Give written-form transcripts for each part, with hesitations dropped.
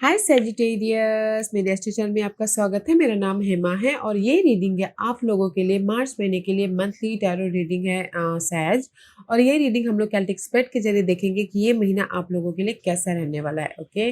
हाय Sagittarius, मेरे astro channel में आपका स्वागत है। मेरा नाम हेमा है और ये रीडिंग है आप लोगों के लिए मार्च महीने के लिए मंथली टैरो रीडिंग है सैज। और ये रीडिंग हम लोग कैल्टिक स्प्रेड के जरिए देखेंगे कि ये महीना आप लोगों के लिए कैसा रहने वाला है। ओके,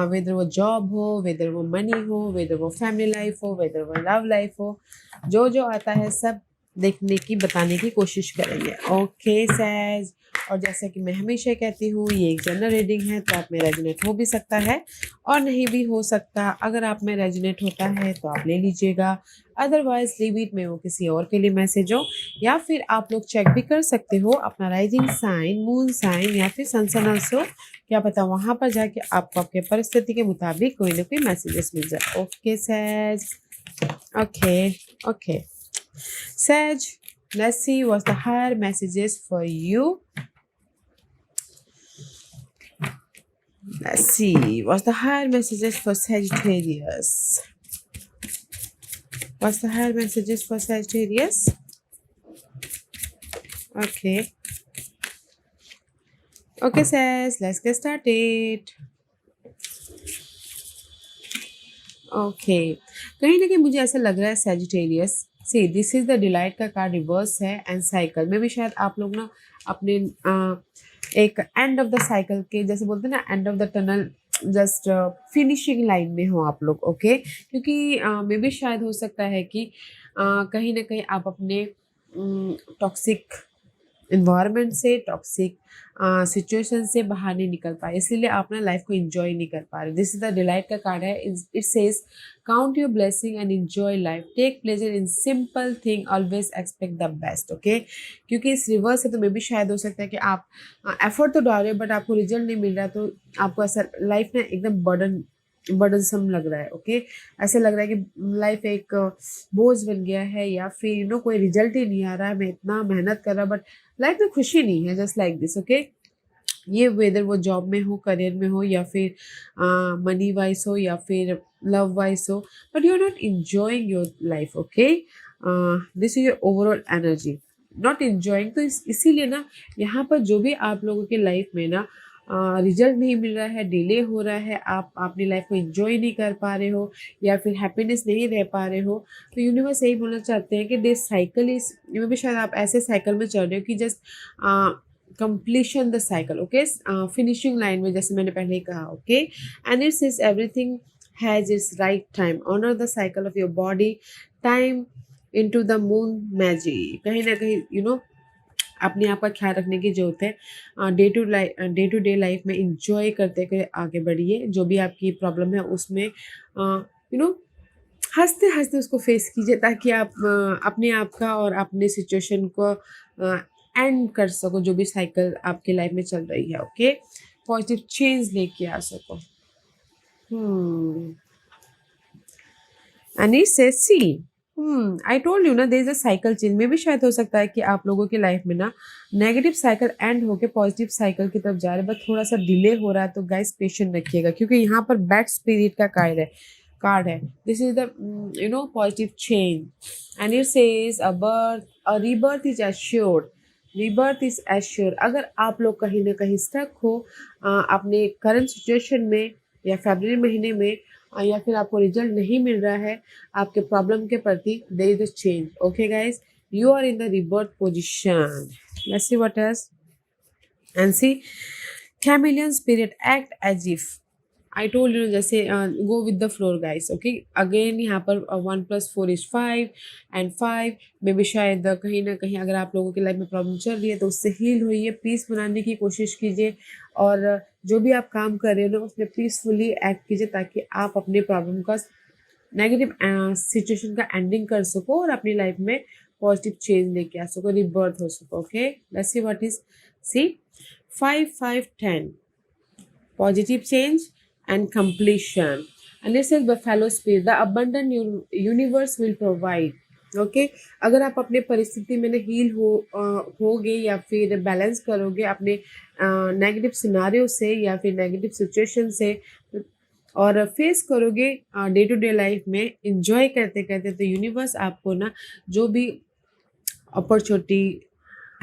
वेदर वो जॉब हो, वेदर वो मनी हो, वेदर वो फैमिली लाइफ हो, वेदर वो लव लाइफ हो, जो जो आता है सब देखने की बताने की कोशिश करेंगे। ओके सैज, और जैसा कि मैं हमेशा कहती हूँ ये एक जनरल रीडिंग है, तो आप में रेजोनेट हो भी सकता है और नहीं भी हो सकता। अगर आप में रेजोनेट होता है तो आप ले लीजिएगा, अदरवाइज लीव इट में वो किसी और के लिए मैसेज हो। या फिर आप लोग चेक भी कर सकते हो अपना राइजिंग साइन, मून साइन या फिर सन हो, क्या पता वहां पर जाके आपको आपके परिस्थिति के मुताबिक कोई ना कोई मैसेजेस मिल जाए। ओके सैज, ओके ओके सैज, let's see what's the higher messages for you. Let's see what's the higher messages for Sagittarius. What's the higher messages for Sagittarius? Okay, okay says let's get started. Okay, कहीं ना कहीं मुझे ऐसा लग रहा है Sagittarius, see this is the delight का card reverse है एंड साइकिल में भी शायद आप लोग ना अपने एक एंड ऑफ द साइकिल के जैसे बोलते हैं ना, end of the tunnel, just finishing line में हो आप लोग। ओके, क्योंकि मे भी शायद हो सकता है कि कहीं ना कहीं आप अपने टॉक्सिक इन्वायरमेंट से, टॉक्सिक सिचुएशन से बाहर नहीं निकल पाए, इसीलिए आप ना लाइफ को एंजॉय नहीं कर पा रहे। दिस इज द डिलाइट का कार्ड है। It says count your blessing and enjoy life, take pleasure in simple thing, always expect the best. Okay, क्योंकि इस रिवर्स है तो मे भी शायद हो सकता है कि आप एफर्ट तो डाल रहे हो बट आपको रिजल्ट नहीं मिल रहा, तो आपको ऐसा लाइफ में एकदम बर्डनसम लग रहा है। ओके, ऐसे लग रहा है कि लाइफ एक बोझ बन गया है, या फिर कोई रिजल्ट ही नहीं आ रहा है, मैं इतना मेहनत कर रहा बट लाइफ में खुशी नहीं है, जस्ट लाइक दिस। ओके, ये वेदर वो जॉब में हो, करियर में हो, या फिर मनी वाइज हो, या फिर लव वाइज हो, but you are not enjoying your life. Okay, this is your overall energy, not enjoying. तो इसीलिए ना यहाँ पर जो भी आप लोगों की लाइफ में ना रिजल्ट नहीं मिल रहा है, डिले हो रहा है, आप अपनी लाइफ को एंजॉय नहीं कर पा रहे हो, या फिर हैप्पीनेस नहीं रह पा रहे हो, तो यूनिवर्स यही बोलना चाहते हैं कि दिस साइकिल इज, मे भी शायद आप ऐसे साइकिल में चल रहे हो कि just completion the cycle. Okay, finishing line में जैसे मैंने पहले ही कहा। Okay, and it says everything has its right time, honor the cycle of your body, time into the moon magic। कहीं ना कहीं अपने आप का ख्याल रखने की जरूरत है। डे टू डे लाइफ में इंजॉय करते करते आगे बढ़िए। जो भी आपकी प्रॉब्लम है उसमें हंसते हंसते उसको फेस कीजिए, ताकि आप अपने आप का और अपने सिचुएशन को एंड कर सको, जो भी साइकिल आपकी लाइफ में चल रही है। ओके, पॉजिटिव चेंज लेके आ सको। And it says see, I told you ना, there is a cycle change. में भी शायद हो सकता है कि आप लोगों की लाइफ में ना नेगेटिव साइकिल एंड होके पॉजिटिव साइकिल की तरफ जा रहे हैं, बट थोड़ा सा डिले हो रहा है, तो गाइस पेशेंट रखिएगा, क्योंकि यहाँ पर बैड स्पिरिट का कार्ड है। This is the positive change and it says a rebirth is assured, rebirth is assure. अगर आप लोग कहीं ना कहीं स्टक हो अपने करंट सिचुएशन में, या फरवरी महीने में, या फिर आपको रिजल्ट नहीं मिल रहा है आपके प्रॉब्लम के प्रति, there is a change. Okay guys, you are in the rebirth position. Let's see what is and see chameleon spirit act as if, I told you, जैसे go with the floor guys. Okay, again यहाँ पर 1+4=5 and 5 में भी शायद कहीं ना कहीं अगर आप लोगों की लाइफ में प्रॉब्लम चल रही है तो उससे हील हुई है, पीस बनाने की कोशिश कीजिए, और जो भी आप काम कर रहे हो ना उसमें पीसफुली एक्ट कीजिए, ताकि आप अपने प्रॉब्लम का, नेगेटिव सिचुएशन का एंडिंग कर सको और अपनी लाइफ में पॉजिटिव चेंज लेके आ सको, रिबर्थ हो सको। Okay, let's see what is see 5-5-10 positive change and completion. And it says buffalo spirit, the abundant universe will provide. Okay, अगर आप अपने परिस्थिति में हील होगे, या फिर बैलेंस करोगे अपने नेगेटिव सिनारियो से, या फिर नेगेटिव सिचुएशन से, और फेस करोगे डे टू डे लाइफ में इंजॉय करते करते, तो यूनिवर्स आपको ना जो भी अपॉर्चुनिटी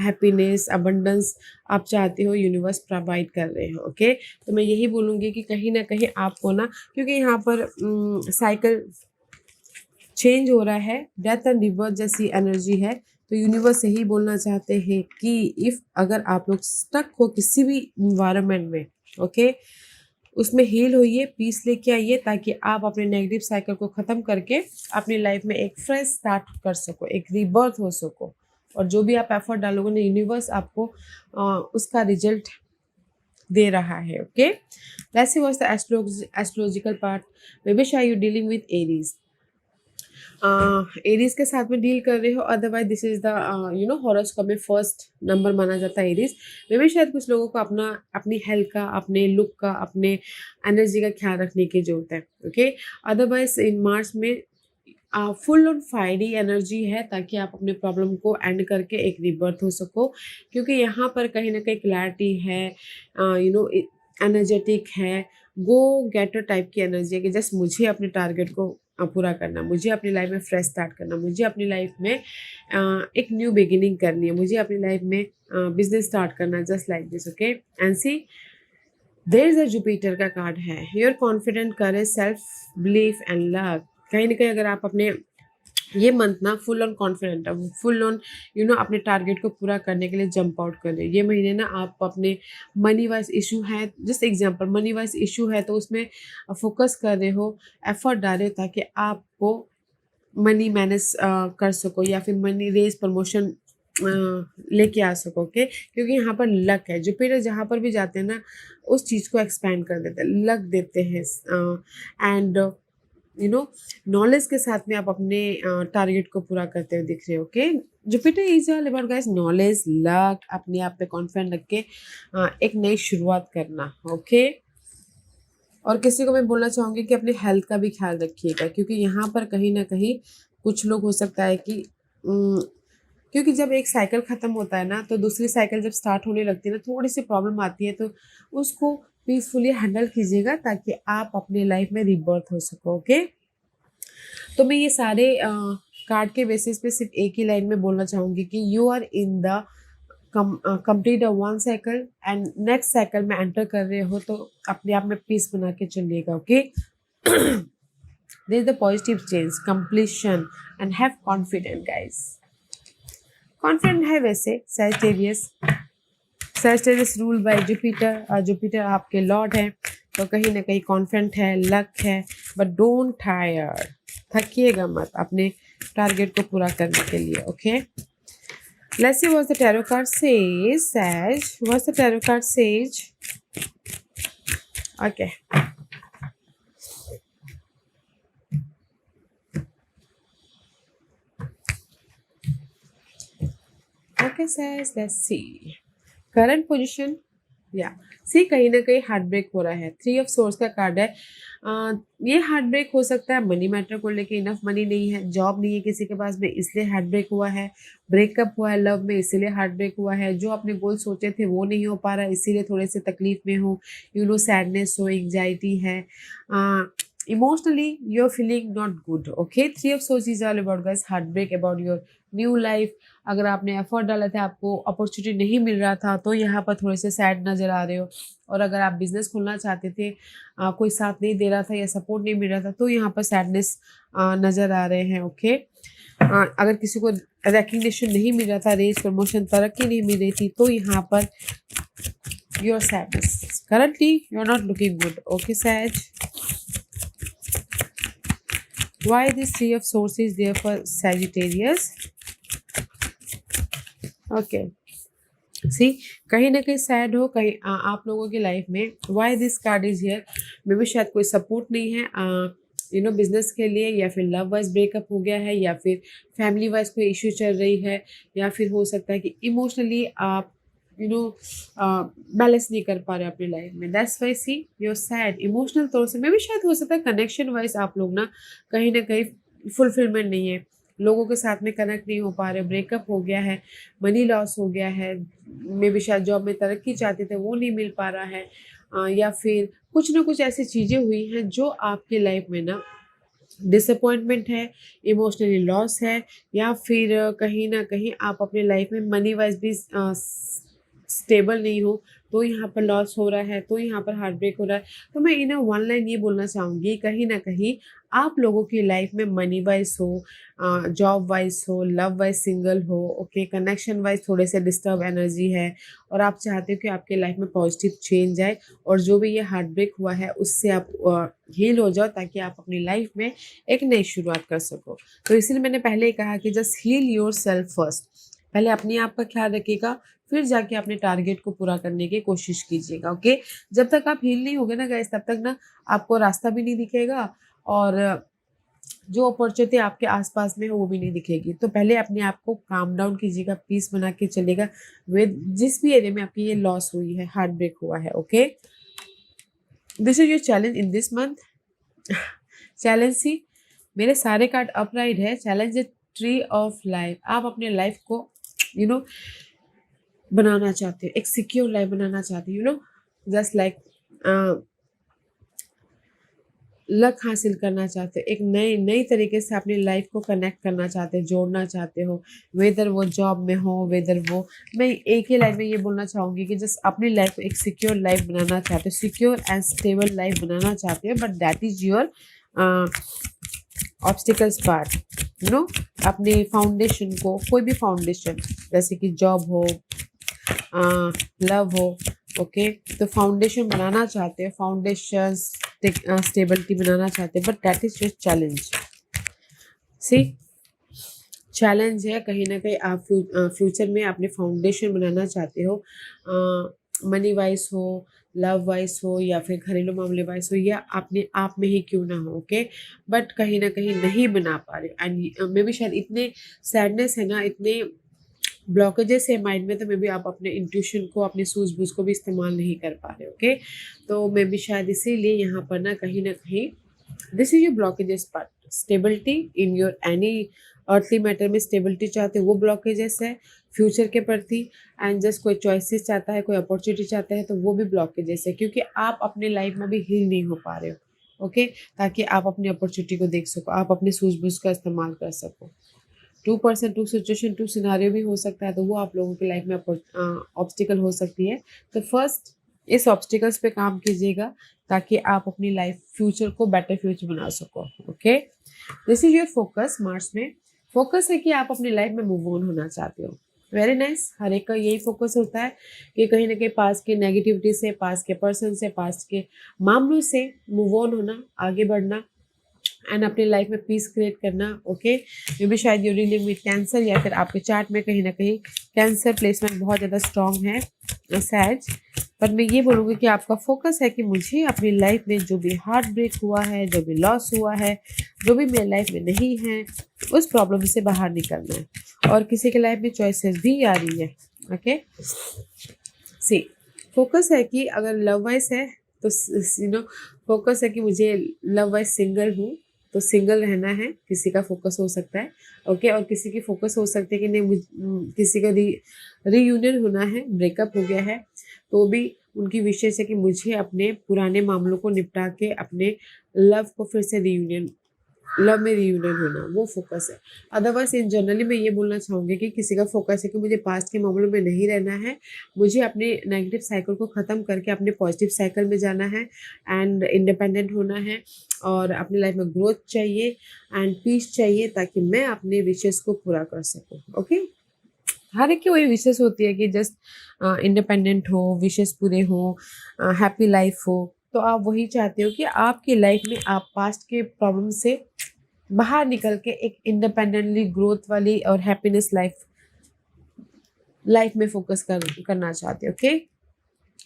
हैप्पीनेस, अबंडेंस आप चाहते हो, यूनिवर्स प्रोवाइड कर रहे हो। ओके, तो मैं यही बोलूँगी कि कहीं ना कहीं आपको ना, क्योंकि यहाँ पर साइकिल चेंज हो रहा है, डेथ एंड रिबर्थ जैसी एनर्जी है, तो यूनिवर्स यही बोलना चाहते हैं कि इफ़ अगर आप लोग स्टक हो किसी भी इन्वायरमेंट में, ओके, उसमें हील होइए, पीस लेके आइए, ताकि आप अपने नेगेटिव साइकिल को ख़त्म करके अपनी लाइफ में एक फ्रेश स्टार्ट कर सको, एक रीबर्थ हो सको। और जो भी आप एफर्ट डालोगे ना, यूनिवर्स आपको उसका रिजल्ट दे रहा है। Okay, let's see what's the astrological part. Maybe शायद you dealing with Aries, Aries के साथ में डील कर रहे हो, otherwise this is the horoscope में फर्स्ट नंबर माना जाता है एरीज। मे भी शायद कुछ लोगों को अपनी हेल्थ का, अपने लुक का, अपने एनर्जी का ख्याल रखने की जरूरत है। ओके, अदरवाइज इन मार्च में फुल ऑन फायरी एनर्जी है, ताकि आप अपने प्रॉब्लम को एंड करके एक रिबर्थ हो सको, क्योंकि यहाँ पर कहीं ना कहीं क्लैरिटी है, एनर्जेटिक है, गो गेटर टाइप की एनर्जी है कि जस्ट मुझे अपने टारगेट को पूरा करना, मुझे अपनी लाइफ में फ्रेश स्टार्ट करना, मुझे अपनी लाइफ में एक न्यू बिगिनिंग करनी है, मुझे अपनी लाइफ में बिजनेस स्टार्ट करना, just like this. Okay, and see there is a Jupiter का कार्ड है, your confident, courage, self belief and luck. कहीं ना कहीं अगर आप अपने ये मंथ ना फुल ऑन कॉन्फिडेंट है, फुल ऑन अपने टारगेट को पूरा करने के लिए जंप आउट कर रहे हैं। ये महीने ना आप अपने मनी वाइज इशू है, just example money wise issue है, तो उसमें फोकस कर रहे हो, एफर्ट डाल रहे हो, ताकि आपको मनी मैनेज कर सको, या फिर मनी रेज प्रमोशन लेके आ सको। ओके, क्योंकि यहाँ पर लक है, जुपिटर जहाँ पर भी जाते हैं ना, उस चीज़ को एक्सपैंड कर देते हैं, लक देते हैं। एंड नॉलेज के साथ में आप अपने टारगेट को पूरा करते हुए दिख रहे हो। Okay, Jupiter is all about guys knowledge, luck, अपने आप पे कॉन्फिडेंट रख के एक नई शुरुआत करना। ओके, और किसी को मैं बोलना चाहूँगी कि अपनी हेल्थ का भी ख्याल रखिएगा, क्योंकि यहाँ पर कहीं ना कहीं कुछ लोग हो सकता है कि क्योंकि जब एक साइकिल ख़त्म होता है ना, तो दूसरी साइकिल जब स्टार्ट होने लगती है ना, थोड़ी सी प्रॉब्लम आती है, तो उसको पीसफुली हैंडल कीजिएगा, ताकि आप अपने लाइफ में रिबर्थ हो सको। ओके, तो मैं ये सारे कार्ड के बेसिस पे सिर्फ एक ही लाइन में बोलना चाहूँगी कि you are in the complete one cycle, and next cycle में एंटर कर रहे हो, तो अपने आप में पीस बना के चलिएगा। Okay, there is the positive change, completion, and have confident guys. Confident है वैसे सैजिटेरियस रूल बाय जुपिटर, और जुपिटर आपके लॉर्ड हैं, तो कहीं ना कहीं कॉन्फिडेंट है, लक है, बट डोंट टायर, थकिएगा मत अपने टारगेट को पूरा करने के लिए। Okay, let's see what the tarot card says, says, what's the tarot card says. Okay, okay says, let's see current position. या सी कहीं ना कहीं हार्ट ब्रेक हो रहा है, 3 ऑफ सोर्स का कार्ड है। ये हार्ट ब्रेक हो सकता है मनी मैटर को लेके, इनफ मनी नहीं है, जॉब नहीं है किसी के पास में, इसलिए हार्ट ब्रेक हुआ है, ब्रेकअप हुआ है लव में, इसीलिए हार्ट ब्रेक हुआ है, जो अपने गोल सोचे थे वो नहीं हो पा रहा है, इसीलिए थोड़े से तकलीफ में हो, सैडनेस हो, एंग्जाइटी है, emotionally you are feeling not good. Okay, 3 of swords is all about guys heartbreak, about your new life. अगर आपने एफर्ट डाला था, आपको अपॉर्चुनिटी नहीं मिल रहा था, तो यहाँ पर थोड़े से सैड नज़र आ रहे हो। और अगर आप बिजनेस खोलना चाहते थे, कोई साथ नहीं दे रहा था या सपोर्ट नहीं मिल रहा था, तो यहाँ पर सैडनेस नज़र आ रहे हैं। ओके, अगर किसी को रिकग्निशन नहीं मिल रहा था, रेज, प्रमोशन, तरक्की नहीं मिल रही थी, तो यहाँ पर your sadness currently you are not looking good. Okay says, why this 3 of swords is there for Sagittarius? Okay, सी कहीं ना कहीं सैड हो, कहीं आप लोगों की लाइफ में, why this card is here, maybe शायद कोई सपोर्ट नहीं है बिजनेस के लिए, या फिर लव वाइज ब्रेकअप हो गया है, या फिर फैमिली वाइज कोई इश्यू चल रही है, या फिर हो सकता है कि इमोशनली आप बैलेंस नहीं कर पा रहे अपनी लाइफ में, that's why see your sad emotional तौर से। मे भी शायद हो सकता है कनेक्शन वाइज आप लोग ना कहीं फुलफिलमेंट नहीं है, लोगों के साथ में कनेक्ट नहीं हो पा रहे, ब्रेकअप हो गया है, मनी लॉस हो गया है, मे भी शायद जॉब में तरक्की चाहते थे वो नहीं मिल पा रहा है, या फिर कुछ ना कुछ ऐसी चीज़ें हुई हैं जो आपकी लाइफ में ना डिसअपॉइंटमेंट है, इमोशनली लॉस है, या फिर कहीं ना कहीं आप अपने लाइफ में मनी वाइज भी स्टेबल नहीं हो, तो यहाँ पर लॉस हो रहा है, तो यहाँ पर हार्ट ब्रेक हो रहा है। तो मैं इन्हें वन लाइन ये बोलना चाहूँगी, कहीं ना कहीं आप लोगों की लाइफ में मनी वाइज हो, जॉब वाइज हो, लव वाइज सिंगल हो, ओके, कनेक्शन वाइज थोड़े से डिस्टर्ब एनर्जी है, और आप चाहते हो कि आपके लाइफ में पॉजिटिव चेंज आए, और जो भी ये हार्ट ब्रेक हुआ है उससे आप हील हो जाओ, ताकि आप अपनी लाइफ में एक नई शुरुआत कर सको। तो इसीलिए मैंने पहले ही कहा कि just heal yourself first. पहले अपने आप का ख्याल रखिएगा, फिर जाके अपने टारगेट को पूरा करने की कोशिश कीजिएगा, ओके। जब तक आप हील नहीं होगे ना गाइस, तब तक ना आपको रास्ता भी नहीं दिखेगा, और जो अपॉर्चुनिटी आपके आसपास में हो वो भी नहीं दिखेगी। तो पहले अपने आप को काम डाउन कीजिएगा, पीस बना के चलेगा विद जिस भी एरिया में आपकी ये लॉस हुई है, हार्ट ब्रेक हुआ है, okay. This is your challenge in this month. Challenge see, मेरे सारे कार्ड अपराइट है। चैलेंज है ट्री ऑफ लाइफ। आप अपने लाइफ को बनाना चाहते हो, एक सिक्योर लाइफ बनाना चाहते हो, जस्ट लाइक लक हासिल करना चाहते हो, एक नई तरीके से अपनी लाइफ को कनेक्ट करना चाहते हो, जोड़ना चाहते हो, वेदर वो जॉब में हो, वेदर वो, मैं एक ही लाइफ में ये बोलना चाहूँगी कि जस्ट अपनी लाइफ को एक सिक्योर लाइफ बनाना चाहते हो, सिक्योर एंड स्टेबल लाइफ बनाना चाहते हो, but that is your obstacles part, अपने फाउंडेशन को, कोई भी फाउंडेशन जैसे कि जॉब हो, लव हो, ओके, तो फाउंडेशन बनाना चाहते हैं, फाउंडेशन स्टेबिलिटी बनाना चाहते हैं, but that is your challenge. See, challenge है कहीं ना कहीं आप फ्यूचर में अपने फाउंडेशन बनाना चाहते हो, मनी वाइज हो, लव वाइज हो, या फिर घरेलू मामले वाइज हो, या अपने आप में ही क्यों ना हो, ओके, बट कहीं ना कहीं नहीं बना पा रहे, एंड मे बी शायद इतने सैडनेस है ना, इतने ब्लॉकेजेस है माइंड में, तो मे बी आप अपने इंट्यूशन को, अपने सूझबूझ को भी इस्तेमाल नहीं कर पा रहे, ओके। तो मे बी शायद इसीलिए यहाँ पर ना कहीं this is your blockages part. Stability in your any earthly matter में स्टेबिलिटी चाहते हो, वो ब्लॉकेजेस है फ्यूचर के प्रति, एंड जस्ट कोई चॉइसेस चाहता है, कोई अपॉर्चुनिटी चाहता है, तो वो भी ब्लॉकेजेस है, क्योंकि आप अपने लाइफ में भी हील नहीं हो पा रहे हो, ओके, ताकि आप अपनी अपॉर्चुनिटी को देख सको, आप अपनी सूझबूझ का इस्तेमाल कर सको। 2% 2 सिचुएशन 2 सिनारियो भी हो सकता है, तो वो आप लोगों की लाइफ में ऑब्स्टिकल हो सकती है। तो फर्स्ट इस ऑब्स्टिकल्स पे काम कीजिएगा, ताकि आप अपनी लाइफ फ्यूचर को बेटर फ्यूचर बना सको, okay. This is your focus March में। फोकस है कि आप अपनी लाइफ में मूव ऑन होना चाहते हो। Very nice. हर एक का यही फोकस होता है कि कहीं ना कहीं पास के नेगेटिविटी से, पास के पर्सन से, पास के मामलों से मूव ऑन होना, आगे बढ़ना, एंड अपनी लाइफ में पीस क्रिएट करना, ओके। मे बी शायद यू डीलिंग विद कैंसर, या फिर आपके चार्ट में कहीं ना कहीं कैंसर प्लेसमेंट बहुत ज़्यादा स्ट्रॉन्ग है, सैज। पर मैं ये बोलूँगी कि आपका फोकस है कि मुझे अपनी लाइफ में जो भी हार्ट ब्रेक हुआ है, जो भी लॉस हुआ है, जो भी मेरी लाइफ में नहीं है, उस प्रॉब्लम से बाहर निकलना है, और किसी के लाइफ में चॉइसेस भी आ रही है, ओके। सी, फोकस है कि अगर लव वाइज है तो फोकस है कि मुझे लव वाइज सिंगल हूँ, तो सिंगल रहना है, किसी का फोकस हो सकता है, ओके। और किसी की फोकस हो सकती है कि नहीं, किसी का रीयूनियन होना है, ब्रेकअप हो गया है, तो भी उनकी विशेष है कि मुझे अपने पुराने मामलों को निपटा के अपने लव को फिर से लव में रीयूनियन होना, वो फोकस है। अदरवाइज इन जनरली मैं ये बोलना चाहूँगी कि किसी का फोकस है कि मुझे पास्ट के मामलों में नहीं रहना है, मुझे अपने नेगेटिव साइकिल को ख़त्म करके अपने पॉजिटिव साइकिल में जाना है, एंड इंडिपेंडेंट होना है, और अपनी लाइफ में ग्रोथ चाहिए एंड पीस चाहिए, ताकि मैं अपने विशेष को पूरा कर सकूँ, ओके। हर एक की वही विशेष होती है कि जस्ट इंडिपेंडेंट हो, विशेष पूरे हो, हैप्पी लाइफ हो, तो आप वही चाहते हो कि आपकी लाइफ में आप पास्ट के प्रॉब्लम से बाहर निकल के एक इंडिपेंडेंटली ग्रोथ वाली और हैप्पीनेस लाइफ में फोकस करना चाहते हो, okay.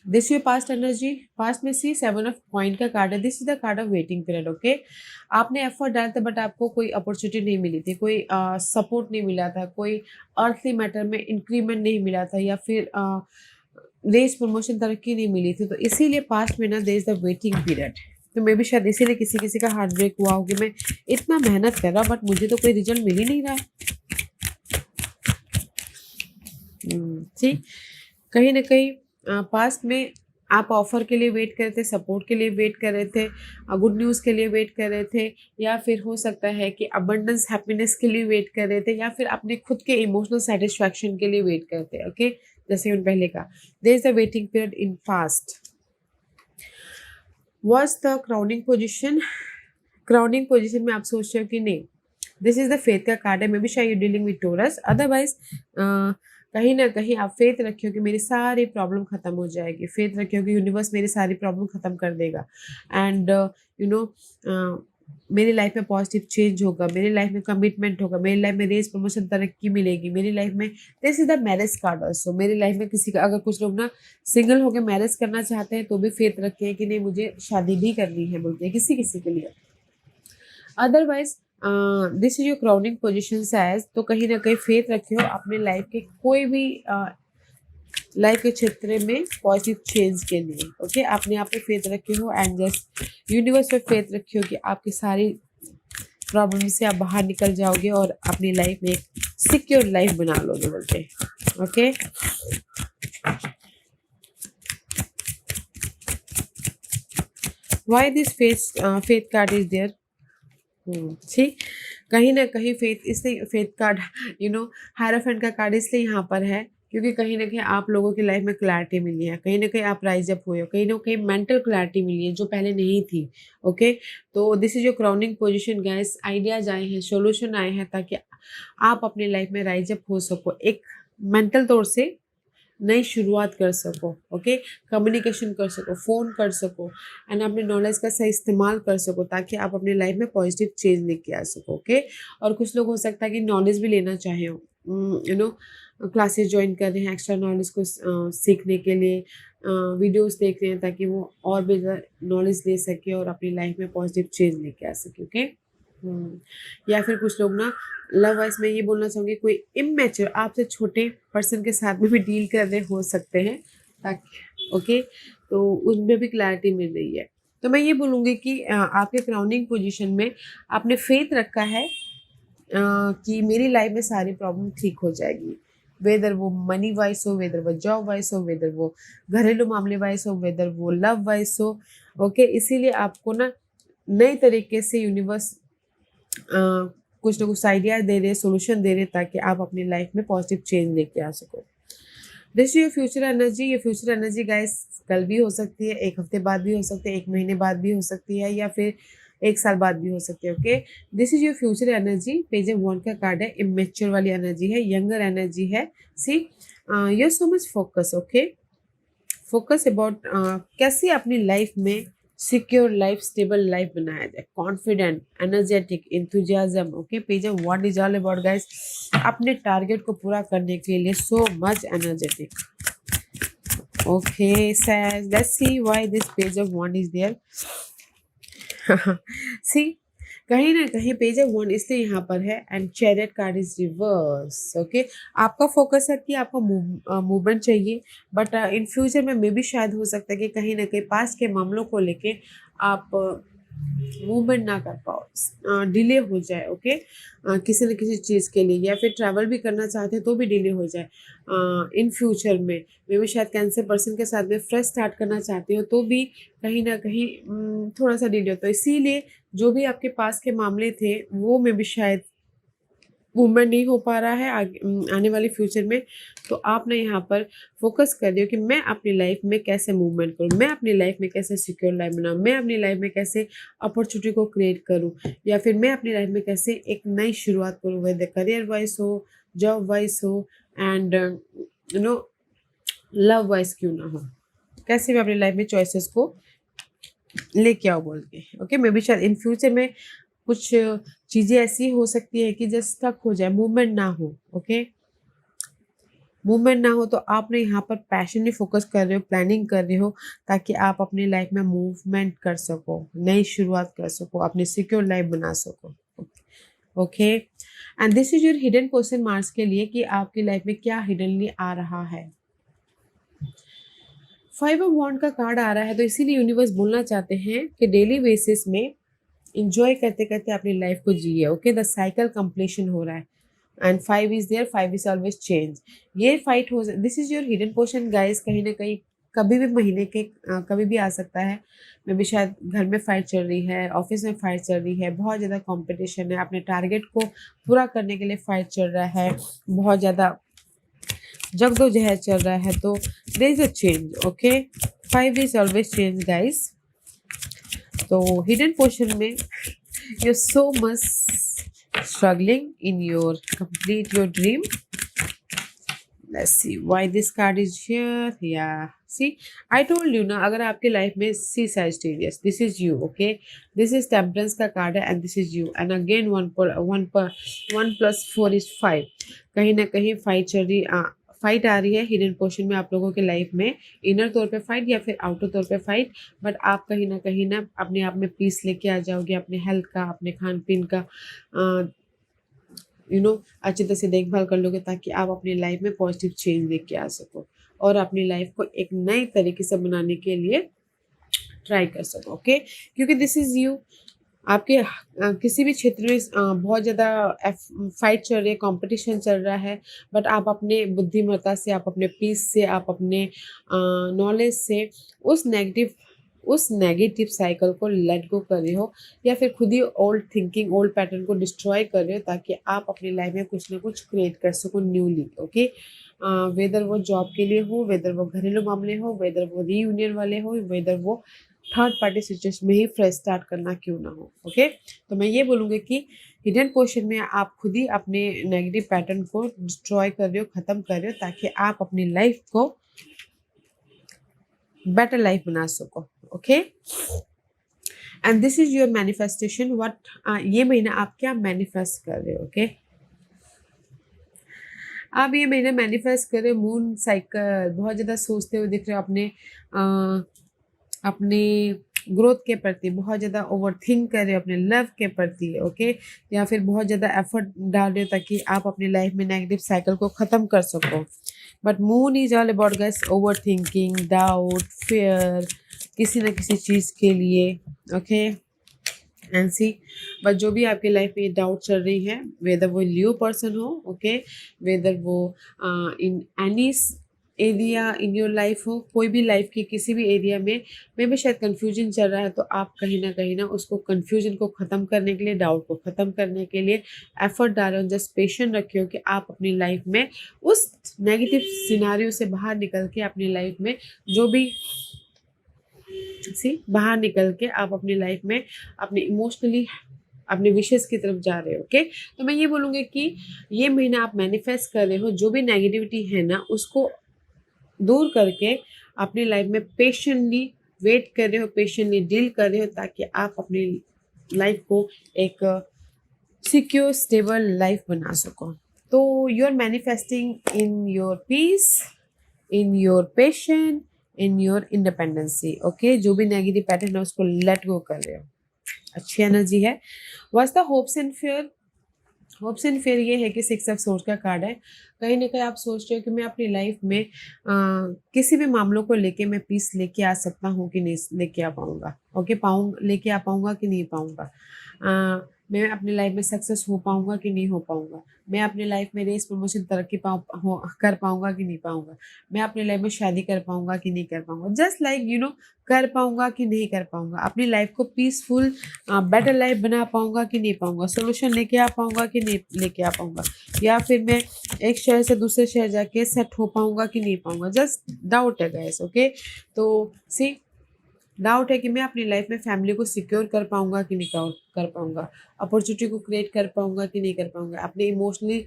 This your past energy. Past में सी 7 ऑफ कॉइन का कार्ड है। This is the card of waiting period, okay. आपने एफर्ट डाला था, बट आपको कोई अपॉर्चुनिटी नहीं मिली थी, कोई सपोर्ट नहीं मिला था, कोई अर्थली मैटर में इंक्रीमेंट नहीं मिला था, या फिर रेस प्रमोशन तरक्की नहीं मिली थी, तो इसीलिए पास्ट में ना there is the waiting period. तो मे बी शायद इसीलिए किसी का हार्ट ब्रेक हुआ हो कि मैं इतना मेहनत कर रहा, बट मुझे तो कोई रिजल्ट मिल ही नहीं रहा। ठीक, कहीं ना कहीं पास्ट में आप ऑफर के लिए वेट कर रहे थे, सपोर्ट के लिए वेट कर रहे थे, गुड न्यूज़ के लिए वेट कर रहे थे, या फिर हो सकता है कि अबंडेंस हैप्पीनेस के लिए वेट कर रहे थे, या फिर अपने खुद के इमोशनल सेटिस्फैक्शन के लिए वेट करते हैं। ओके, जैसे उन पहले का there is the waiting period in fast. Was the crowning position, crowning position में आप सोच रहे हो कि नहीं, दिस इज द फेथ का कार्ड है। मे बी शायद you dealing with Taurus, otherwise कहीं ना कहीं आप फेथ रखे हो कि मेरी सारी प्रॉब्लम खत्म हो जाएगी, फेथ रखे हो कि यूनिवर्स मेरी सारी प्रॉब्लम खत्म कर देगा, एंड यू नो मेरी लाइफ में पॉजिटिव चेंज होगा, मेरी लाइफ में कमिटमेंट होगा, मेरी लाइफ में रेस प्रमोशन तरक्की मिलेगी, मेरी लाइफ में this is the marriage card also. मेरी लाइफ में किसी का, अगर कुछ लोग ना सिंगल होकर मैरिज करना चाहते हैं तो भी फेथ रखे हैं कि नहीं मुझे शादी भी करनी है बोलते हैं किसी किसी के लिए। Otherwise this is your crowning position as, तो कहीं ना कहीं फेथ रखे हो अपने लाइफ के कोई भी लाइफ के क्षेत्र में पॉजिटिव चेंज के लिए। ओके, अपने आप पे फेथ रखे हो एंड जस्ट यूनिवर्स पे फेथ रखे हो कि आपकी सारी प्रॉब्लम से आप बाहर निकल जाओगे और अपनी लाइफ में एक सिक्योर लाइफ बना लोगे बोलते। Okay, why this faith card is there. ठीक, कहीं ना कहीं फेथ इसलिए, फेथ कार्ड हायराफेंट का कार्ड इसलिए यहाँ पर है क्योंकि कहीं ना कहीं आप लोगों की लाइफ में क्लैरिटी मिली है, कहीं ना कहीं आप राइज अप हुए हो, कहीं ना कहीं मेंटल क्लैरिटी मिली है जो पहले नहीं थी। ओके, तो this is your crowning position guys, ideas आए हैं, सॉल्यूशन आए हैं ताकि आप अपनी लाइफ में राइज अप हो सको, एक मेंटल तौर से नई शुरुआत कर सको। ओके, कम्युनिकेशन कर सको, फ़ोन कर सको एंड अपने नॉलेज का सही इस्तेमाल कर सको ताकि आप अपनी लाइफ में पॉजिटिव चेंज लेके आ सको। ओके, और कुछ लोग हो सकता है कि नॉलेज भी लेना चाहे हो, क्लासेस ज्वाइन कर रहे हैं एक्स्ट्रा नॉलेज को सीखने के लिए, वीडियोस देख रहे हैं ताकि वो और भी नॉलेज ले सके और अपनी लाइफ में पॉजिटिव चेंज लेके आ सके। ओके, या फिर कुछ लोग ना लव वाइज में ये बोलना चाहूँगी कोई इमेच्योर आपसे छोटे पर्सन के साथ में भी डील कर रहे हो सकते हैं ताकि ओके, तो उनमें भी क्लैरिटी मिल रही है। तो मैं ये बोलूँगी कि आपके क्राउनिंग पोजीशन में आपने फेथ रखा है कि मेरी लाइफ में सारी प्रॉब्लम ठीक हो जाएगी, वेदर वो मनी वाइज हो, वेदर वो जॉब वाइज हो, वेदर वो घरेलू मामले वाइज हो, वेदर वो लव वाइज हो। ओके, इसीलिए आपको ना नए तरीके से यूनिवर्स कुछ ना कुछ आइडिया दे रहे, सोल्यूशन दे रहे ताकि आप अपनी लाइफ में पॉजिटिव चेंज लेके आ सको। दिस योर फ्यूचर एनर्जी, ये फ्यूचर एनर्जी गाइस कल भी हो सकती है, एक हफ्ते बाद भी हो सकती है, एक महीने बाद भी हो सकती है, या फिर एक साल बाद भी हो सकती है। Okay, this is your future energy. Page of wand का कार्ड है, इमेच्योर वाली एनर्जी है, यंगर एनर्जी है। See you so much focus. Okay, focus about कैसे अपनी लाइफ में सिक्योर लाइफ, स्टेबल लाइफ बनाया जाए, confident, energetic, enthusiasm. Okay, page of what is all about guys, अपने टारगेट को पूरा करने के लिए so much energetic. Okay, says let's see why this page of wand is there. सी, कहीं ना कहीं पेज ऑफ वॉन्ड इसलिए यहाँ पर है and chariot card is reverse. Okay, आपका फोकस है कि आपको मूवमेंट चाहिए, बट इन फ्यूचर में मे भी शायद हो सकता है कि कहीं ना कहीं पास के मामलों को लेके आप मूवमेंट ना कर पाओ, डिले हो जाए। ओके, किसी न किसी चीज़ के लिए, या फिर ट्रैवल भी करना चाहते हैं तो भी डिले हो जाए इन फ्यूचर में। मे भी शायद कैंसर पर्सन के साथ में फ्रेश स्टार्ट करना चाहते हो तो भी कहीं ना कहीं थोड़ा सा डिले होता है। इसीलिए जो भी आपके पास के मामले थे वो में भी शायद मूवमेंट नहीं हो पा रहा है आने वाले फ्यूचर में। तो आपने यहाँ पर फोकस कर दिया कि मैं अपनी लाइफ में कैसे मूवमेंट करूँ, मैं अपनी लाइफ में कैसे सिक्योर लाइफ बनाऊँ, मैं अपनी लाइफ में कैसे अपॉर्चुनिटी को क्रिएट करूँ, या फिर मैं अपनी लाइफ में कैसे एक नई शुरुआत करूँ, वह करियर वाइज हो, जॉब वाइज हो एंड लव वाइज क्यों ना हो, कैसे मैं अपनी लाइफ में चॉइसेस को लेके आओ बोल के। ओके, मे बी शायद इन फ्यूचर में कुछ चीज़ें ऐसी हो सकती है कि जस्ट स्टक हो जाए, मूवमेंट ना हो। ओके, मूवमेंट ना हो तो आपने यहाँ पर पैशनली फोकस कर रहे हो, प्लानिंग कर रहे हो ताकि आप अपनी लाइफ में मूवमेंट कर सको, नई शुरुआत कर सको, अपनी सिक्योर लाइफ बना सको। Okay, and this is your hidden question marks के लिए कि आपकी लाइफ में क्या हिडनली आ रहा है। 5 ऑफ वॉन्ड का कार्ड आ रहा है, तो इसीलिए यूनिवर्स बोलना चाहते हैं कि डेली बेसिस में इंजॉय करते करते अपनी लाइफ को जिए। ओके, द साइकिल कंप्लीशन हो रहा है and 5 is there, 5 is always change. ये फाइट हो, this is your hidden portion guys, कहीं ना कहीं कभी भी महीने के कभी भी आ सकता है। मे बी शायद घर में फाइट चल रही है, ऑफिस में फाइट चल रही है, बहुत ज़्यादा कंपटीशन है, अपने टारगेट को पूरा करने के लिए फाइट चल रहा है, बहुत ज़्यादा जगदोजहद चल रहा है, तो there is a change. Okay, 5 is always change guys. तो हिडन पोर्शन में you so much struggling in your complete your dream. Let's see why this card is here. Yeah, see, I told you ना, अगर आपके life में सी Sagittarius, this is you. Okay, this is Temperance का card है and this is you, and again 1 plus 4 is 5. कहीं ना कहीं fight आ रही है हिडन पोर्शन में आप लोगों के लाइफ में, इनर तौर पे फाइट या फिर आउटर तौर पे फाइट, बट आप कहीं ना अपने आप में पीस लेके आ जाओगे, अपने हेल्थ का, अपने खान पीन का अच्छी तरह से देखभाल कर लोगे, ताकि आप अपनी लाइफ में पॉजिटिव चेंज लेके आ सको और अपनी लाइफ को एक नई तरीके से बनाने के लिए ट्राई कर सको। ओके, क्योंकि दिस इज़ यू। आपके किसी भी क्षेत्र में बहुत ज़्यादा फाइट चल रही है, कंपटीशन चल रहा है, बट आप अपने बुद्धिमत्ता से, आप अपने पीस से, आप अपने नॉलेज से उस नेगेटिव साइकिल को लेट गो कर रहे हो, या फिर खुद ही ओल्ड थिंकिंग, ओल्ड पैटर्न को डिस्ट्रॉय कर रहे हो, ताकि आप अपनी लाइफ में कुछ ना कुछ क्रिएट कर सको न्यूली। ओके, वेदर वो जॉब के लिए हो, वेदर वो घरेलू मामले हो, वेदर वो रीयूनियन वाले हो, वेदर वो थर्ड पार्टी सिचुएशन में ही फ्रेश स्टार्ट करना क्यों ना हो। ओके, तो मैं ये बोलूँगी कि हिडन पोर्शन में आप खुद ही अपने नेगेटिव पैटर्न को डिस्ट्रॉय कर रहे हो, ख़त्म कर रहे हो, ताकि आप अपनी लाइफ को बेटर लाइफ बना सको। Okay, and this is your manifestation. What ये महीना आप क्या मैनिफेस्ट कर रहे हो। ओके, आप ये महीना मैनिफेस्ट कर रहे हो मून साइकिल, बहुत ज़्यादा सोचते हुए दिख रहे हो अपने ग्रोथ के प्रति, बहुत ज़्यादा ओवरथिंक कर रहे हो अपने लव के प्रति। ओके, या फिर बहुत ज़्यादा एफर्ट डाल रहे हो ताकि आप अपनी लाइफ में नेगेटिव साइकिल को ख़त्म कर सको। But moon is all about guys over thinking, doubt, fair, किसी न किसी चीज़ के लिए। ओके, एंड सी, बट जो भी आपकी लाइफ में डाउट चल रही है, वेदर वो लियो पर्सन हो, ओके, वेदर वो in any area in your life हो, कोई भी लाइफ के किसी भी एरिया में भी शायद कंफ्यूजन चल रहा है, तो आप कहीं ना उसको कंफ्यूजन को ख़त्म करने के लिए, डाउट को ख़त्म करने के लिए एफर्ट डालो। जस्ट पेशेंट रखियो कि आप अपनी लाइफ में उस नेगेटिव सिनारियो से बाहर निकल के अपनी लाइफ में जो भी बाहर निकल के आप अपनी लाइफ में अपने इमोशनली अपने विशेष की तरफ जा रहे हो। ओके, तो मैं ये बोलूँगी कि ये महीना आप मैनिफेस्ट कर रहे हो, जो भी नेगेटिविटी है ना उसको दूर करके अपनी लाइफ में पेशेंटली वेट कर रहे हो, पेशेंटली डील कर रहे हो, ताकि आप अपनी लाइफ को एक सिक्योर स्टेबल लाइफ बना सको। तो you are manifesting in your peace, in your patient, in your independency. Okay, जो भी नेगेटिव पैटर्न है उसको लेट गो कर रहे हो, अच्छी एनर्जी है। What's the hopes and fear? Hopes and fear ये है कि 6 ऑफ सोर्स का कार्ड है। कहीं ना कहीं आप सोच रहे हो कि मैं अपनी लाइफ में किसी भी मामलों को लेके मैं पीस लेके आ सकता हूँ कि नहीं लेके आ पाऊँगा। ओके, लेके आ पाऊँगा कि नहीं पाऊँगा, मैं अपनी लाइफ में सक्सेस हो पाऊँगा कि नहीं हो पाऊँगा, मैं अपनी लाइफ में रेस प्रमोशन तरक्की कर पाऊँगा कि नहीं पाऊँगा, मैं अपनी लाइफ में शादी कर पाऊँगा कि नहीं कर पाऊँगा, जस्ट लाइक कर पाऊँगा कि नहीं कर पाऊँगा, अपनी लाइफ को पीसफुल बेटर लाइफ बना पाऊँगा कि नहीं पाऊँगा, सोल्यूशन लेके आ पाऊँगा कि नहीं लेके आ पाऊँगा, या फिर मैं एक शहर से दूसरे शहर जाके सेट हो पाऊँगा कि नहीं पाऊँगा। जस्ट डाउट है गाइस। ओके, तो सी, डाउट है कि मैं अपनी लाइफ में फैमिली को सिक्योर कर पाऊँगा कि नहीं कर पाऊँगा, अपॉर्चुनिटी को क्रिएट कर पाऊँगा कि नहीं कर पाऊँगा, अपने इमोशनली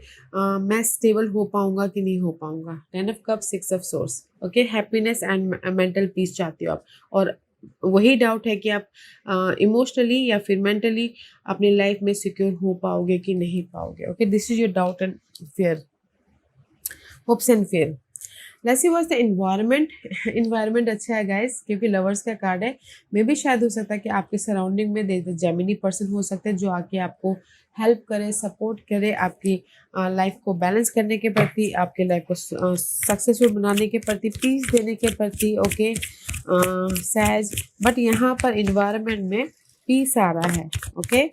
मैं स्टेबल हो पाऊँगा कि नहीं हो पाऊँगा। 10 of cup, 6 of source. Okay, happiness and mental peace चाहते हो आप, और वही डाउट है कि आप इमोशनली या फिर मेंटली अपनी लाइफ में सिक्योर हो पाओगे कि नहीं पाओगे। Okay, this is your doubt and fear, hopes and fear. Let's see what's the environment. Environment अच्छा है गाइस, क्योंकि लवर्स का कार्ड है। मे भी शायद हो सकता है कि आपके सराउंडिंग में जेमिनी पर्सन हो सकते हैं जो आके आपको हेल्प करे, सपोर्ट करे, आपकी लाइफ को बैलेंस करने के प्रति, आपके लाइफ को सक्सेसफुल बनाने के प्रति, पीस देने के प्रति। ओके सैज, बट यहाँ पर एनवायरनमेंट में पीस आ रहा है। ओके,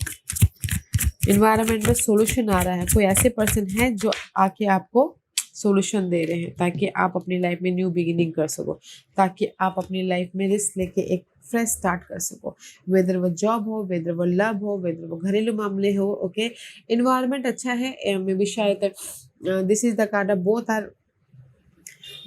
एनवायरनमेंट में सोल्यूशन आ रहा है। कोई ऐसे पर्सन है जो आके आपको सॉल्यूशन दे रहे हैं ताकि आप अपनी लाइफ में न्यू बिगिनिंग कर सको, ताकि आप अपनी लाइफ में रिस्क लेके एक फ्रेश स्टार्ट कर सको, वेदर वो जॉब हो, वेदर वो लव हो, वेदर वो घरेलू मामले हो। ओके, इन्वायरमेंट अच्छा है, मे बी शायद this is the card of both or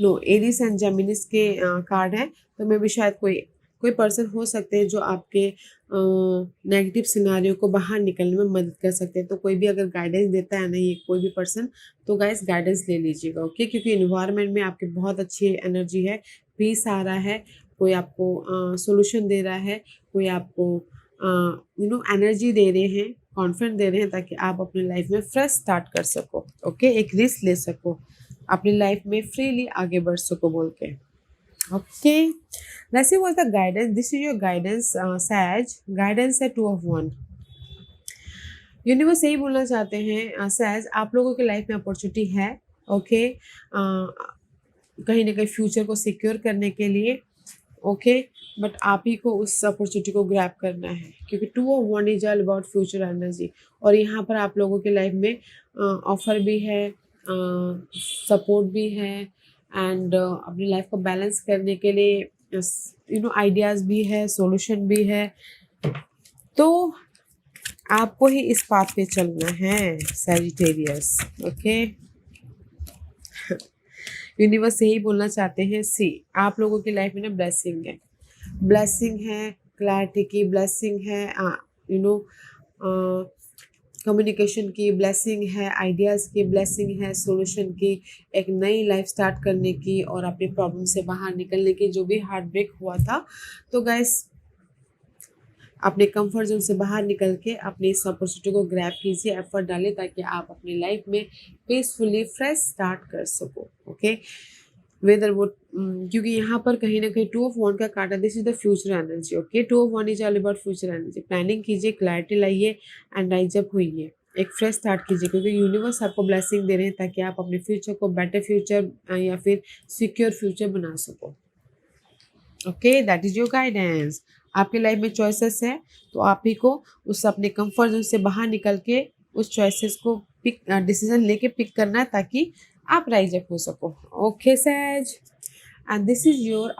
no Aries and Geminis के कार्ड हैं, तो मे बी शायद कोई पर्सन हो सकते हैं जो आपके नेगेटिव सिनारियो को बाहर निकलने में मदद कर सकते हैं। तो कोई भी अगर गाइडेंस देता है ना ये कोई भी पर्सन, तो गाइस गाइडेंस ले लीजिएगा। ओके, क्योंकि इन्वायरमेंट में आपकी बहुत अच्छी एनर्जी है, पीस आ रहा है, कोई आपको सॉल्यूशन दे रहा है, कोई आपको एनर्जी दे रहे हैं, कॉन्फिडेंट दे रहे हैं, ताकि आप अपनी लाइफ में फ्रेश स्टार्ट कर सको। ओके, एक रिस्क ले सको, अपनी लाइफ में फ्रीली आगे बढ़ सको बोल के। Okay, let's see what's the guidance. This is your guidance, Sag. Guidance है 2 of 1. यूनिवर्स यही बोलना चाहते हैं सैज, आप लोगों की लाइफ में अपॉर्चुनिटी है। ओके, कहीं ना कहीं फ्यूचर को सिक्योर करने के लिए। ओके, बट आप ही को उस अपॉर्चुनिटी को ग्रैब करना है, क्योंकि 2 of 1 is all about future energy. और यहाँ पर आप लोगों की लाइफ में ऑफर भी है, सपोर्ट भी है, एंड अपनी लाइफ को बैलेंस करने के लिए आइडियाज़ भी है, सॉल्यूशन भी है। तो आपको ही इस पाथ पे चलना है सैजिटेरियस। ओके, यूनिवर्स यही बोलना चाहते हैं, सी आप लोगों की लाइफ में ना ब्लेसिंग है, क्लैरिटी की ब्लेसिंग है, कम्युनिकेशन की ब्लेसिंग है, आइडियाज़ की ब्लेसिंग है, सॉल्यूशन की, एक नई लाइफ स्टार्ट करने की और अपनी प्रॉब्लम से बाहर निकलने की। जो भी हार्ट ब्रेक हुआ था, तो गाइस अपने कंफर्ट जोन से बाहर निकल के अपनी इस अपॉर्चुनिटी को ग्रैब कीजिए, एफर्ट डालिए, ताकि आप अपनी लाइफ में पीसफुली फ्रेश स्टार्ट कर सको। ओके, वेदर वो क्योंकि यहाँ पर कहीं ना कहीं 2 of 1 का कार्ड है, this is the future energy. Okay, 2 of 1 is all about future energy. Planning कीजिए, क्लैरिटी लाइए एंड राइज अप होइए, एक फ्रेश स्टार्ट कीजिए, क्योंकि यूनिवर्स आपको ब्लेसिंग दे रहे हैं ताकि आप अपने फ्यूचर को बेटर फ्यूचर या फिर सिक्योर फ्यूचर बना सको। Okay, that is your guidance. आपकी लाइफ में चॉइसेस है, तो आप ही को उस अपने कंफर्ट जोन से बाहर निकल के उस चॉइसेस को डिसीजन लेके पिक करना है, ताकि आप राइज अप हो सको। Okay says, and this is your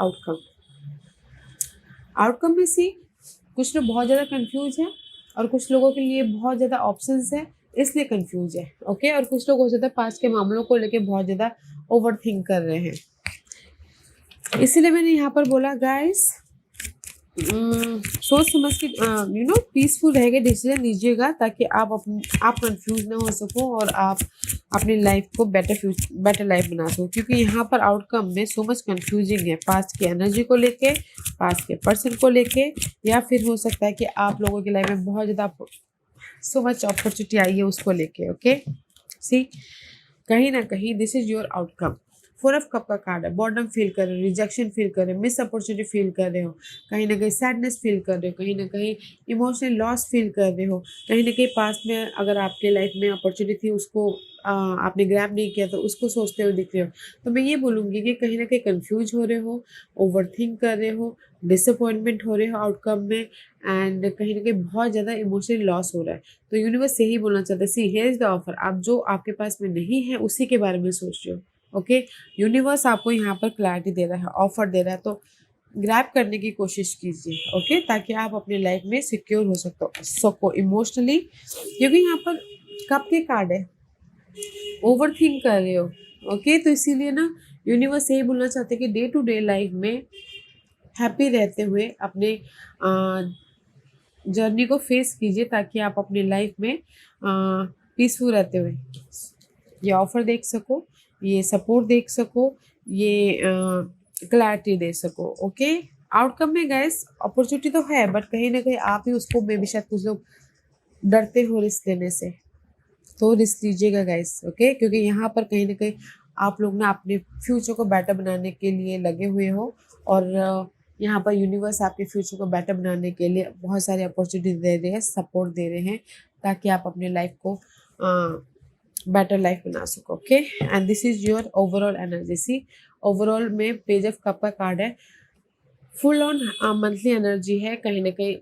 outcome में सी कुछ लोग बहुत ज़्यादा कंफ्यूज हैं, और कुछ लोगों के लिए बहुत ज़्यादा ऑप्शंस है, इसलिए कंफ्यूज है। ओके, और कुछ लोग हो जाता है पास्ट के मामलों को लेके बहुत ज़्यादा ओवर थिंक कर रहे हैं, इसीलिए मैंने यहाँ पर बोला गाइस सोच समझ के पीसफुल रह के डिसीजन लीजिएगा, ताकि आप कंफ्यूज ना हो सको और आप अपनी लाइफ को बेटर लाइफ बना सको। क्योंकि यहाँ पर आउटकम में सो मच कंफ्यूजिंग है, पास्ट की एनर्जी को लेके, पास्ट के पर्सन को लेके, या फिर हो सकता है कि आप लोगों की लाइफ में बहुत ज़्यादा सो मच अपॉर्चुनिटी आई है उसको लेके। ओके, सी कहीं ना कहीं this is your outcome. 4 of cup का कार्ड है, बॉर्डम फील कर रहे हो, रिजेक्शन फील कर रहे हो, मिस अपॉर्चुनिटी फील कर रहे हो, कहीं ना कहीं सैडनेस फील कर रहे हो, कहीं ना कहीं इमोशनल लॉस फील कर रहे हो, कहीं ना कहीं पास्ट में अगर आपके लाइफ में अपॉर्चुनिटी थी उसको आपने ग्रैब नहीं किया तो उसको सोचते हुए दिख रहे हो। तो मैं ये बोलूँगी कि कहीं ना कहीं कन्फ्यूज हो रहे हो, ओवर थिंक कर रहे हो, डिसअपॉइंटमेंट हो रहे हो आउटकम में, एंड कहीं ना कहीं बहुत ज़्यादा इमोशनल लॉस हो रहा है। तो यूनिवर्स यही बोलना चाहता है, see here is the offer. आप जो आपके पास में नहीं है उसी के बारे में सोच रहे हो। ओके, यूनिवर्स आपको यहाँ पर क्लैरिटी दे रहा है, ऑफर दे रहा है, तो ग्रैब करने की कोशिश कीजिए। ओके, ताकि आप अपनी लाइफ में सिक्योर हो सको इमोशनली, क्योंकि यहाँ पर कप के कार्ड है, ओवर थिंक कर रहे हो। ओके, तो इसीलिए ना यूनिवर्स यही बोलना चाहते हैं कि डे टू डे लाइफ में हैप्पी रहते हुए अपने जर्नी को फेस कीजिए, ताकि आप अपनी लाइफ में पीसफुल रहते हुए ये ऑफर देख सको, ये सपोर्ट देख सको, ये क्लैरिटी दे सको। ओके, आउटकम में गैस अपॉर्चुनिटी तो है, बट कहीं ना कहीं आप ही उसको मे भी शायद कुछ लोग डरते हो रिस्क लेने से, तो रिस्क लीजिएगा गैस। ओके, क्योंकि यहाँ पर कहीं ना कहीं आप लोग ना अपने फ्यूचर को बेटर बनाने के लिए लगे हुए हो, और यहाँ पर यूनिवर्स आपके फ्यूचर को बेटर बनाने के लिए बहुत सारे अपॉर्चुनिटी दे रहे हैं, सपोर्ट दे रहे हैं, ताकि आप अपने लाइफ को बेटर लाइफ बना सको। Okay, and this is your overall energy. See overall में पेज ऑफ कप का कार्ड है, फुल ऑन मंथली एनर्जी है, कहीं ना कहीं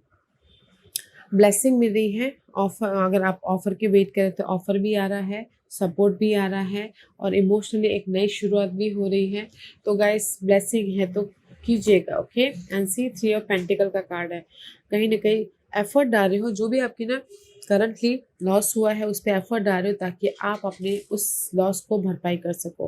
ब्लेसिंग मिल रही है, ऑफर अगर आप ऑफर की वेट करें तो ऑफर भी आ रहा है, सपोर्ट भी आ रहा है और इमोशनली एक नई शुरुआत भी हो रही है। तो गाइस ब्लेसिंग है तो कीजिएगा। Okay, and see 3 of pentacle का कार्ड है। कहीं ना कहीं एफर्ट डाल रहे हो, जो भी आपकी ना करंटली लॉस हुआ है उस पर एफर्ट डाल रहे हो ताकि आप अपने उस लॉस को भरपाई कर सको,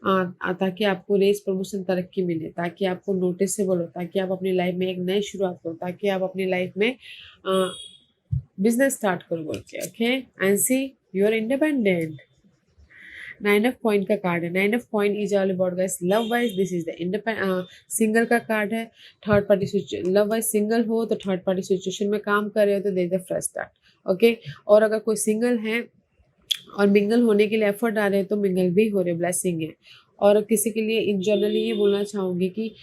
ताकि आपको रेस प्रमोशन तरक्की मिले, ताकि आपको नोटिसेबल हो, ताकि आप अपनी लाइफ में एक नई शुरुआत करो, ताकि आप अपनी लाइफ में बिजनेस स्टार्ट करो बोल के। Okay, and see you are independent. 9 of point का कार्ड है। 9 of point is all about guys love wise, this is the single का कार्ड है। Third party situation, love wise single हो तो थर्ड पार्टी सिचुएशन में काम कर रहे हो तो दे द फ्रेश स्टार्ट। ओके, और अगर कोई सिंगल है और मिंगल होने के लिए एफर्ट डाल रहे हैं तो मिंगल भी हो रहे, ब्लेसिंग है। और किसी के लिए इन जनरली ये बोलना चाहूँगी कि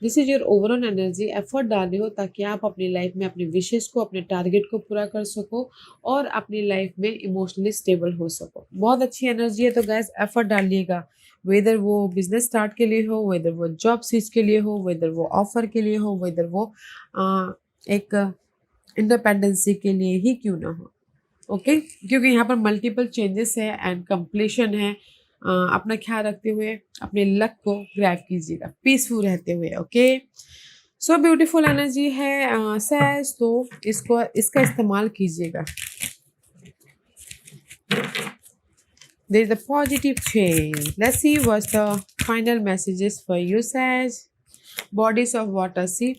this is your overall energy, effort डाल रहे हो ताकि आप अपनी लाइफ में अपने विशेष को, अपने टारगेट को पूरा कर सको और अपनी लाइफ में इमोशनली स्टेबल हो सको। बहुत अच्छी एनर्जी है, तो गैस एफर्ट डालिएगा, वेदर वो बिजनेस स्टार्ट के लिए हो, वेदर वो जॉब स्विच के लिए हो, वेदर वो ऑफर के लिए हो, वेदर वो एक इंडिपेंडेंसी के लिए ही क्यों ना हो। ओके, क्योंकि यहाँ पर मल्टीपल चेंजेस है एंड कंप्लीशन है। अपना ख्याल रखते हुए अपने लक को ग्रैब कीजिएगा, पीसफुल रहते हुए। ओके, सो ब्यूटीफुल एनर्जी है सैज, तो इसका इस्तेमाल कीजिएगा। There is a positive change. Let's see what's the final messages for you, Sag. Bodies of water. See,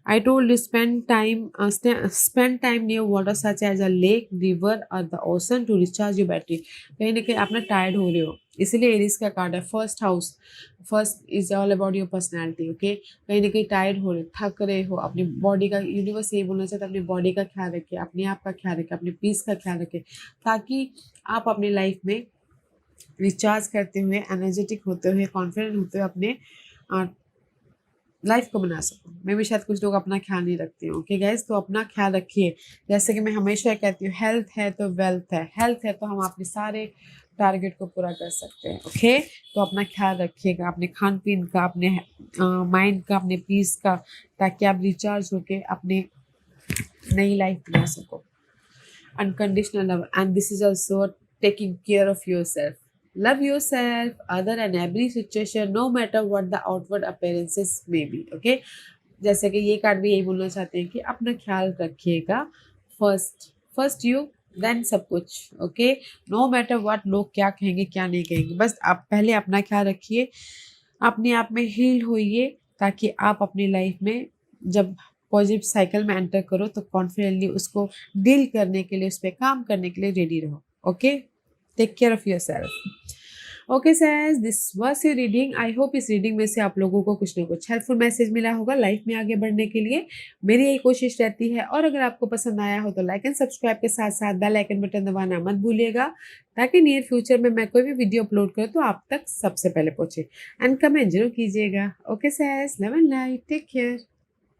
I told you spend time near water such as a lake, river or the ocean to recharge your battery. कहीं ना कहीं आप ना tired हो रहे हो, इसीलिए Eris का कार्ड है। First house, first is all about your personality. Okay, कहीं ना कहीं टायर्ड हो रहे, थक रहे हो, अपनी बॉडी का, यूनिवर्स ये बोलना चाहता है अपनी बॉडी का ख्याल रखिए, अपने आप का ख्याल रखिए, अपने पीस का ख्याल रखिए, ताकि आप अपनी लाइफ में रिचार्ज करते हुए, एनर्जेटिक होते हुए, कॉन्फिडेंट होते हुए अपने लाइफ को बना सको। मैं भी शायद कुछ लोग अपना ख्याल नहीं रखते हो। ओके गाइस, तो अपना ख्याल रखिए। जैसे कि मैं हमेशा कहती हूँ, हेल्थ है तो वेल्थ है, हेल्थ है तो हम अपने सारे टारगेट को पूरा कर सकते हैं। ओके, तो अपना ख्याल रखिएगा, अपने खान पीन का, अपने माइंड का, अपने पीस का, ताकि आप रिचार्ज होके अपने नई लाइफ बना सको। Unconditional love, and this is also taking care of your self. Love yourself, other and every situation, no matter what the outward appearances may be. Okay, जैसे कि ये कार्ड भी यही बोलना चाहते हैं कि अपना ख्याल रखिएगा। फर्स्ट यू, देन सब कुछ। ओके, नो मैटर व्हाट लोग क्या कहेंगे क्या नहीं कहेंगे, बस आप पहले अपना ख्याल रखिए, अपने आप में हील होइए, ताकि आप अपनी लाइफ में जब पॉजिटिव साइकिल में एंटर करो तो कॉन्फिडेंटली उसको डील करने के लिए, उस पर काम करने के लिए रेडी रहो। Okay, take care of yourself. Okay says, this was your reading. I hope इस रीडिंग में से आप लोगों को कुछ ना कुछ हेल्पफुल मैसेज मिला होगा लाइफ में आगे बढ़ने के लिए। मेरी यही कोशिश रहती है, और अगर आपको पसंद आया हो तो लाइक एंड सब्सक्राइब के साथ साथ बेल आइकन बटन दबाना मत भूलिएगा, ताकि नियर फ्यूचर में मैं कोई भी वीडियो अपलोड करूँ तो आप तक सबसे पहले पहुंचे। एंड कमेंट जरूर कीजिएगा। Okay says, love and light, take care.